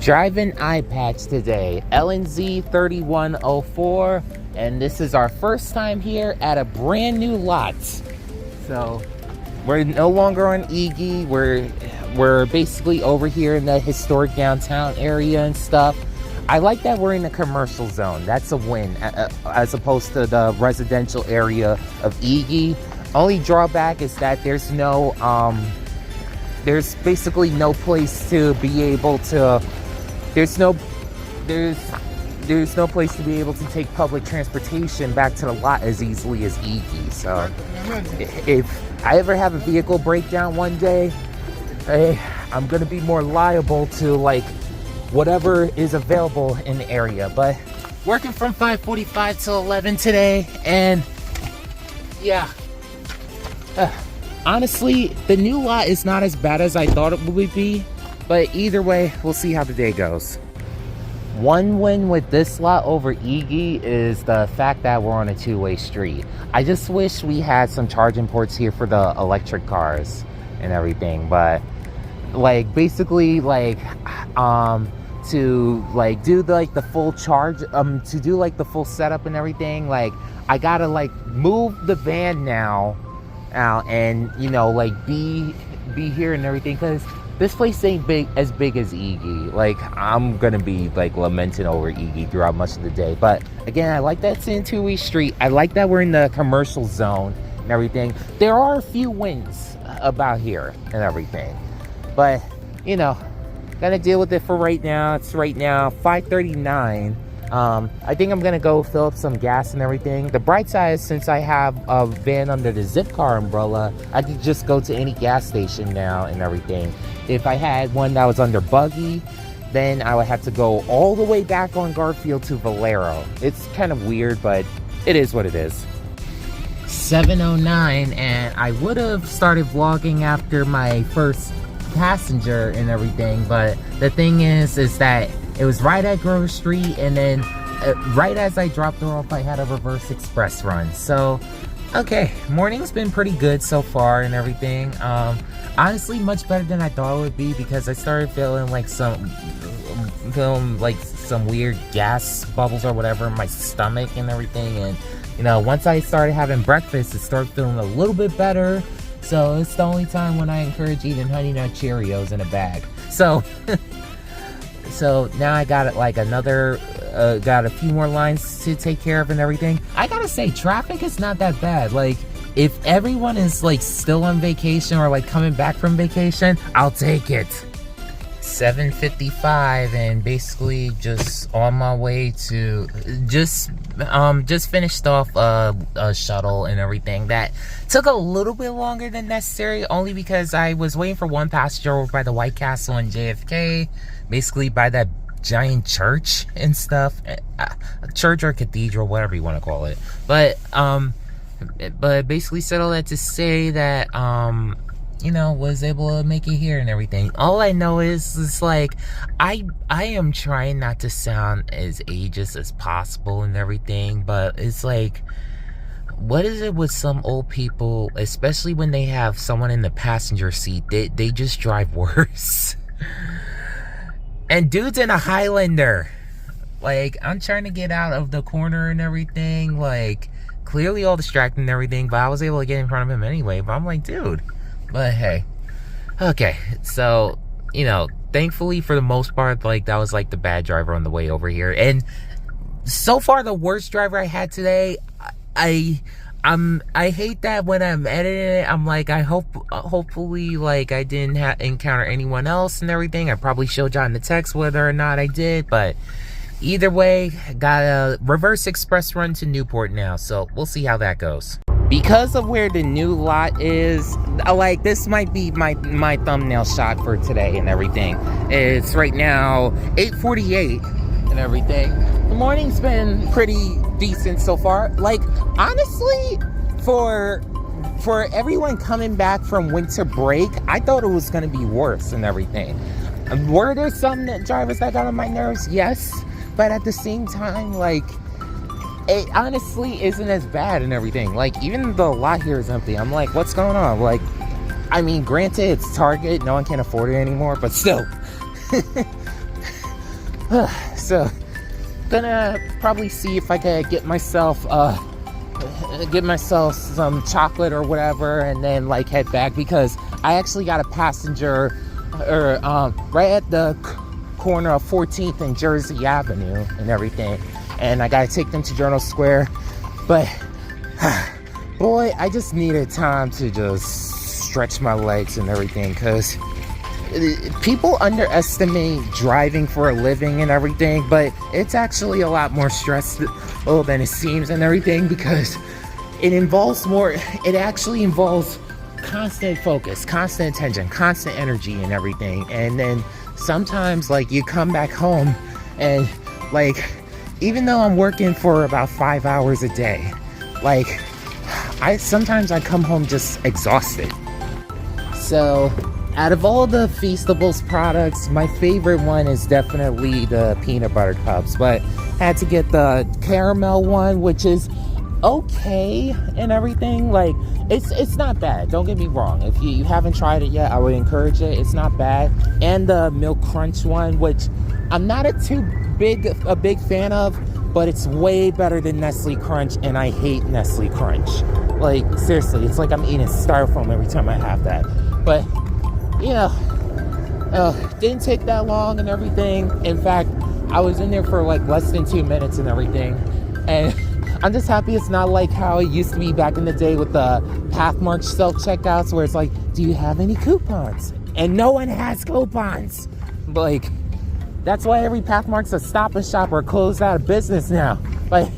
Driving eye patch today, LNZ 3104, and this is our first time here at a brand new lot. So we're no longer on Iggy. We're basically over here in the historic downtown area and stuff. I like that we're in a commercial zone. That's a win, as opposed to the residential area of Iggy. Only drawback is that there's basically no place to be able to. There's no place to be able to take public transportation back to the lot as easily as Iggy. So if I ever have a vehicle breakdown one day, I'm gonna be more liable to like whatever is available in the area. But working from 5:45 till 11 today, and yeah, honestly, the new lot is not as bad as I thought it would be. But either way, we'll see how the day goes. One win with this lot over Iggy is the fact that we're on a two-way street. I just wish we had some charging ports here for the electric cars and everything. But like basically like to like do the full charge, to do like the full setup and everything, like I gotta like move the van now out and like be here and everything, because this place ain't as big as Iggy. Like, I'm gonna be like lamenting over Iggy throughout much of the day. But again, I like that it's in two-way street. I like that we're in the commercial zone and everything. There are a few wins about here and everything, but gotta deal with it for right now. It's right now 5:39. I think I'm gonna go fill up some gas and everything. The bright side is, since I have a van under the zip car umbrella, I could just go to any gas station now and everything. If I had one that was under Buggy, then I would have to go all the way back on Garfield to Valero. It's kind of weird, but it is what it is. 7:09, and I would have started vlogging after my first passenger and everything, but the thing is that it was right at Grove Street, and then right as I dropped her off, I had a reverse express run. So okay, morning's been pretty good so far and everything. Honestly, much better than I thought it would be, because I started feeling like some weird gas bubbles or whatever in my stomach and everything. And once I started having breakfast, it started feeling a little bit better. So it's the only time when I encourage eating Honey Nut Cheerios in a bag. So so now I got like got a few more lines to take care of and everything. I gotta say, traffic is not that bad. Like, if everyone is like still on vacation or like coming back from vacation, I'll take it. 7:55, and basically just on my way to just finished off a shuttle and everything. That took a little bit longer than necessary, only because I was waiting for one passenger over by the White Castle in JFK, basically by that giant church and stuff, church or cathedral, whatever you want to call it. But basically said all that to say that was able to make it here and everything. All I know is like I am trying not to sound as ageist as possible and everything, but it's like, what is it with some old people, especially when they have someone in the passenger seat? They just drive worse. And dude's in a Highlander. Like, I'm trying to get out of the corner and everything, like clearly all distracted and everything, but I was able to get in front of him anyway. But I'm like, dude. But hey, okay, so thankfully for the most part, like, that was like the bad driver on the way over here. And so far, the worst driver I had today, I hate that when I'm editing it, I'm like, hopefully like I didn't encounter anyone else and everything. I probably showed y'all in the text whether or not I did, but either way, got a reverse express run to Newport now, so we'll see how that goes. Because of where the new lot is, like, this might be my thumbnail shot for today and everything. It's right now 8:48 and everything. The morning's been pretty decent so far. Like, honestly, for everyone coming back from winter break, I thought it was going to be worse and everything. Were there some drivers that got on my nerves? Yes. But at the same time, like, it honestly isn't as bad and everything. Like, even the lot here is empty. I'm like, what's going on? Like, I mean, granted, it's Target. No one can afford it anymore. But still. So gonna probably see if I can get myself some chocolate or whatever, and then like head back, because I actually got a passenger right at the corner of 14th and Jersey Avenue and everything, and I gotta take them to Journal Square. But boy, I just needed time to just stretch my legs and everything, because people underestimate driving for a living and everything, but it's actually a lot more stressful than it seems and everything, because it actually involves constant focus, constant attention, constant energy and everything. And then sometimes like you come back home and like, even though I'm working for about 5 hours a day, like sometimes I come home just exhausted. So out of all the Feastables products, my favorite one is definitely the peanut butter cups, but had to get the caramel one, which is okay and everything. Like it's not bad, don't get me wrong. If you haven't tried it yet, I would encourage it. It's not bad. And the milk crunch one, which I'm not a big fan of, but it's way better than Nestle Crunch, and I hate Nestle Crunch. Like seriously, it's like I'm eating styrofoam every time I have that. But you know, didn't take that long and everything. In fact, I was in there for like less than 2 minutes and everything, and I'm just happy it's not like how it used to be back in the day with the Pathmark self-checkouts, where it's like, do you have any coupons? And no one has coupons. Like, that's why every Pathmark's a Stop and Shop or closed out of business now. But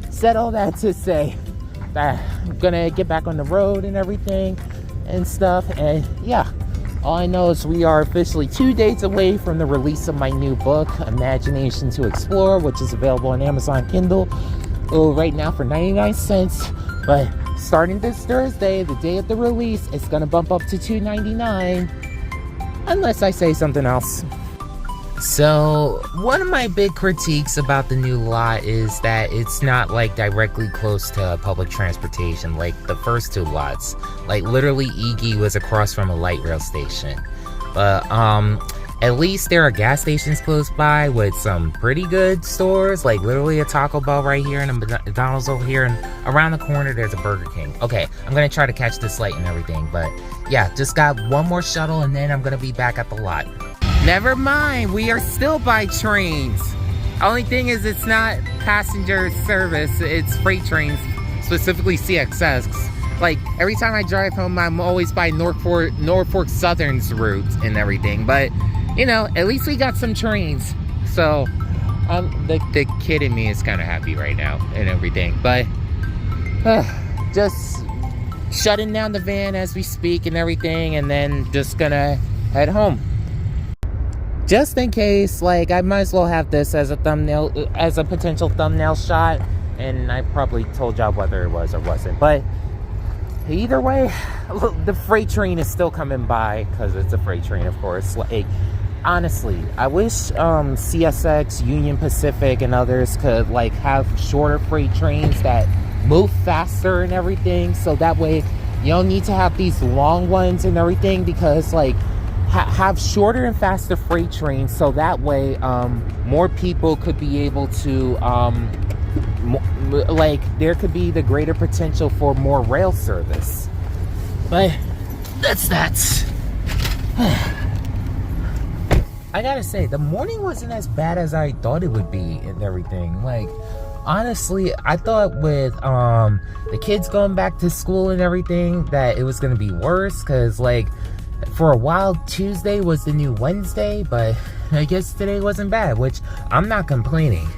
said all that to say that I'm gonna get back on the road and everything and stuff. And yeah, all I know is we are officially 2 days away from the release of my new book, Imagination to Explore, which is available on Amazon Kindle right now for 99 cents. But starting this Thursday, the day of the release, it's gonna bump up to $2.99, unless I say something else. So one of my big critiques about the new lot is that it's not like directly close to public transportation like the first two lots. Like literally Iggy was across from a light rail station. But at least there are gas stations close by with some pretty good stores, like literally a Taco Bell right here and a McDonald's over here, and around the corner there's a Burger King. Okay, I'm gonna try to catch this light and everything, but yeah, just got one more shuttle and then I'm gonna be back at the lot. Never mind, we are still by trains. Only thing is it's not passenger service, it's freight trains, specifically CXS. Like every time I drive home, I'm always by Norfolk Southern's route and everything, but you know, at least we got some trains. So the kid in me is kind of happy right now and everything, but just shutting down the van as we speak and everything, and then just gonna head home. Just in case, like, I might as well have this as a thumbnail, as a potential thumbnail shot, and I probably told y'all whether it was or wasn't, but either way, the freight train is still coming by, because it's a freight train, of course. Like, honestly, I wish CSX, Union Pacific, and others could, like, have shorter freight trains that move faster and everything, so that way you don't need to have these long ones and everything, because, like, have shorter and faster freight trains, so that way more people could be able to like, there could be the greater potential for more rail service. But that's that. I gotta say, the morning wasn't as bad as I thought it would be and everything. Like, honestly, I thought with the kids going back to school and everything that it was gonna be worse, because like for a while Tuesday was the new Wednesday, but I guess today wasn't bad, which I'm not complaining.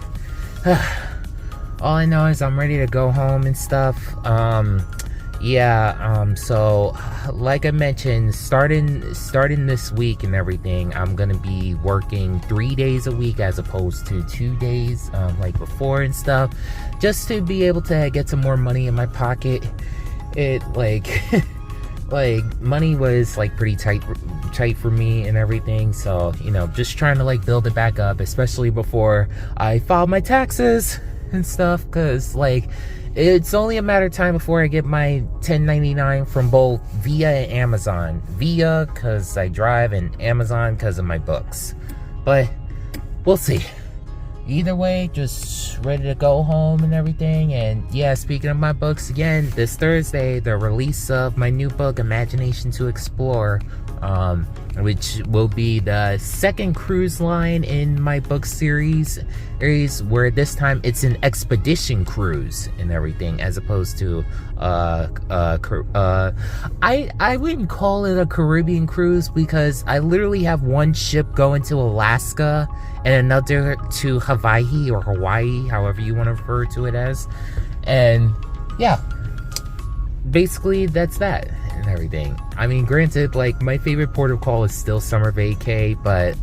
All I know is I'm ready to go home and stuff. So like I mentioned, starting this week and everything, I'm gonna be working 3 days a week as opposed to 2 days like before and stuff, just to be able to get some more money in my pocket. It like like money was like pretty tight for me and everything, so you know, just trying to like build it back up, especially before I file my taxes and stuff, because like it's only a matter of time before I get my 1099 from both Via and Amazon. Via because I drive, and Amazon because of my books. But we'll see. either way, just ready to go home and everything. And yeah, speaking of my books, again, this Thursday, the release of my new book, Imagination to Explore, which will be the second cruise line in my book series, where this time it's an expedition cruise and everything, as opposed to I wouldn't call it a Caribbean cruise, because I literally have one ship going to Alaska and another to Hawaii, however you want to refer to it as. And yeah, basically that's that and everything. I mean, granted, like, my favorite port of call is still Summer Vacay, but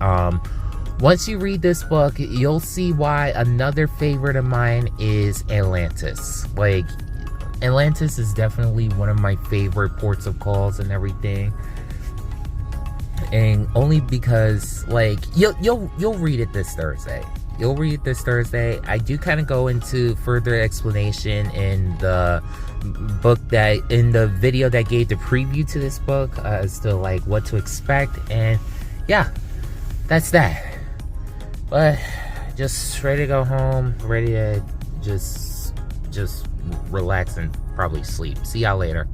once you read this book, you'll see why another favorite of mine is Atlantis. Like, Atlantis is definitely one of my favorite ports of calls and everything. And only because, like, you'll read it this Thursday. You'll read it this Thursday. I do kind of go into further explanation in the book, that in the video that gave the preview to this book, as to like what to expect. And yeah, that's that. But just ready to go home, ready to just relax and probably sleep. See y'all later.